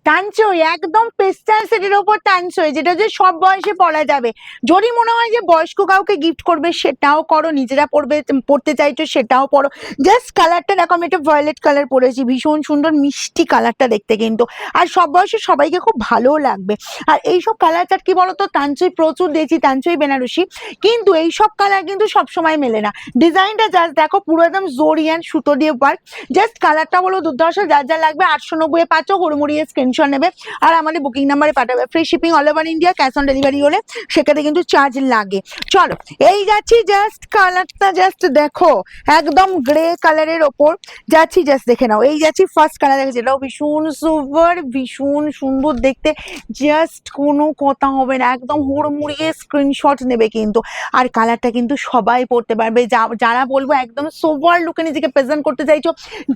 টানছই একদম পেস্টাল সেটের ওপর টানছই, যেটা যে সব বয়সে পরা যাবে। যদি মনে হয় যে বয়স্ক কাউকে গিফট করবে সেটাও করো, নিজেরা পড়তে চাইছো সেটাও পরো। জাস্ট কালারটা দেখো, আমি একটা ভায়োলেট কালার পরেছি, ভীষণ সুন্দর মিষ্টি কালারটা দেখতে কিন্তু, আর সব বয়সে সবাইকে খুব ভালো লাগবে। আর এইসব কালার চার্ট কি বলতো, টানছই প্রচুর দিয়েছি, টানছই বেনারসি, কিন্তু এইসব কালার কিন্তু সবসময় মেলে না। ডিজাইনটা জাস্ট দেখো, পুরো একদম জরিয়ান সুতো দিয়ে ওয়ার্ক। জাস্ট কালারটা বলো দুর্ধর্ষ, যার যা লাগবে 890 পাচ্ছ, হুড়মুড়িয়ে স্ক্রিনশট নেবে আর আমাদের বুকিং নাম্বারে পাঠাবে। Free shipping all over India, cash on delivery হলে সেখানে কিন্তু চার্জ লাগে। চলো এই যাচ্ছি, জাস্ট কালারটা জাস্ট দেখো, একদম গ্রে কালারের ওপর যাচ্ছি, জাস্ট দেখে নাও। এই যাচ্ছি ফার্স্ট কালার দেখে, যেটাও ভীষণ সুপার, ভীষণ সুন্দর দেখতে, জাস্ট কোনো কথা হবে না, একদম হুড়মুড়িয়ে স্ক্রিনশট নেবে কিন্তু। আর কালারটা কিন্তু সবাই পড়তে পারবে, যারা বলবো একদম সোভার লুকে নিজেকে প্রেজেন্ট করতে চাইছো,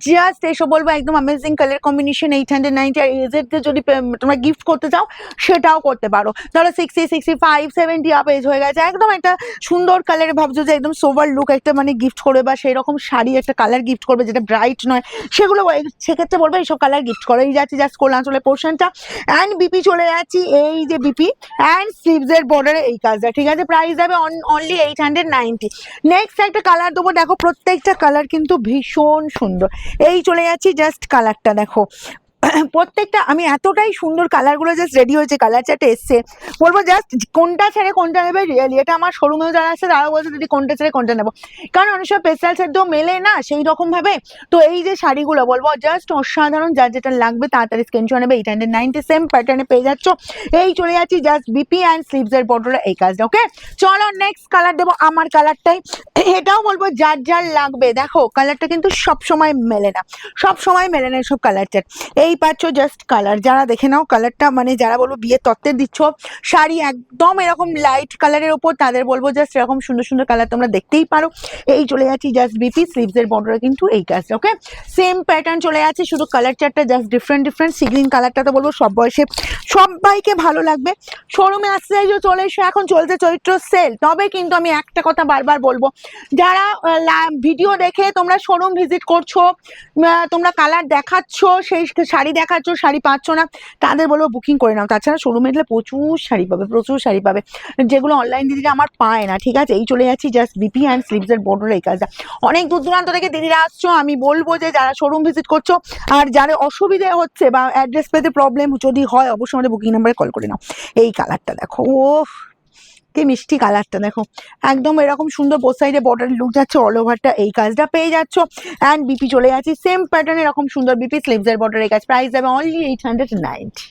জাস্ট এসব বলবো একদম অ্যামেজিং কালার কম্বিনেশন 890। আর এজেডকে যদি তোমরা গিফট করতে চাও সেটাও করতে পারো। ধরো 60, 65, 70 আপ এজ হয়ে গেছে, একদম একটা সুন্দর কালারে ভাবছো যে একদম সোভার লুক একটা মানে গিফট করবে, বা সেই রকম শাড়ি একটা কালার গিফট করবে যেটা ব্রাইট নয়, সেগুলো সেক্ষেত্রে বলবো এইসব কালার গিফট করো। এই যাচ্ছি জাস্ট কোল আঁচলের পোর্শনটা, অ্যান্ড বিপি চলে যাচ্ছি, এই যে বিপি অ্যান্ড স্লিভস এর বর্ডারে এই কাজটা, ঠিক আছে। প্রাইস যাবে অনলি 890। নেক্সট একটা কালার দেবো, দেখো প্রত্যেকটা কালার কিন্তু ভীষণ সুন্দর। এই চলে যাচ্ছি, জাস্ট কালারটা দেখো, প্রত্যেকটা আমি এতটাই সুন্দর কালারগুলো জাস্ট রেডি হয়েছে, কালার চার্টে এসছে, বলবো জাস্ট কোনটা ছেড়ে কোনটা নেবে। রিয়েলি এটা আমার শোরুমেও যারা আছে তারাও বলছে দিদি কোনটা ছেড়ে কোনটা নেবো, কারণ অনেক সময় পেস্টাল সেট তো মেলে না সেই রকম ভাবে। তো এই যে শাড়িগুলো বলবো জাস্ট অসাধারণ, যার যেটা লাগবে তাড়াতাড়ি স্ক্রিনশট নেবে। 890 সেম প্যাটার্নে পেয়ে যাচ্ছ। এই চলে যাচ্ছি জাস্ট বিপি অ্যান্ড স্লিভস এর বর্ডারে এই কাজটা। ওকে চলো নেক্সট কালার দেবো, আমার কালারটাই, এটাও বলবো যার যার লাগবে। দেখো কালারটা কিন্তু সব সময় মেলে না, সব সময় মেলে না সব কালার চার্ট। এই পাচ্ছ জাস্ট কালার, যারা দেখে নাও কালারটা, মানে যারা বলবো বিয়ের তত্ত্বের দিচ্ছ শাড়ি একদম এরকম লাইট কালারের ওপর, তাদের বলবো জাস্ট এরকম সুন্দর সুন্দর কালার তোমরা দেখতেই পারো। এই চলে যাচ্ছি জাস্ট বিপি স্লিভস এর বর্ডারে কিন্তু এই কাজটা। ওকে সেম প্যাটার্ন চলে যাচ্ছে, শুধু কালার চার্টটা জাস্ট ডিফারেন্ট। সি গ্রিন কালারটা তো বলবো সব বয়সে সবাইকে ভালো লাগবে। শোরুমে আসতে চাইছো চলে এসো, এখন চলছে চৈত্র সেল। তবে কিন্তু আমি একটা কথা বারবার বলবো, যারা ভিডিও দেখে তোমরা শোরুম ভিজিট করছো, তোমরা কালার দেখাচ্ছ, সেই শাড়ি দেখাচ্ছ, শাড়ি পাচ্ছ না, তাদের বলবো বুকিং করে নাও। তাছাড়া শোরুমে গেলে প্রচুর শাড়ি পাবে, প্রচুর শাড়ি পাবে, যেগুলো অনলাইন দিদিরা আমার পায় না, ঠিক আছে। এই চলে যাচ্ছি জাস্ট বিপি অ্যান্ড স্লিভস এর বর্ডার এই কাজটা। অনেক দূর দূরান্ত থেকে দিদিরা আসছো, আমি বলবো যে যারা শোরুম ভিজিট করছো আর যারা অসুবিধে হচ্ছে বা অ্যাড্রেস পেতে প্রবলেম যদি হয়, অবশ্যই আমাদের বুকিং নাম্বারে কল করে নাও। এই কালারটা দেখো, ও কি মিষ্টি কালারটা দেখো, একদম এরকম সুন্দর বোথ সাইডে বর্ডার লুক যাচ্ছে, অল ওভারটা এই কাজটা পেয়ে যাচ্ছ। অ্যান্ড বিপি চলে যাচ্ছি সেম প্যাটার্ন, এরকম সুন্দর বিপি স্লিভস এর বর্ডার এই কাজ। প্রাইস যাবে অনলি 890।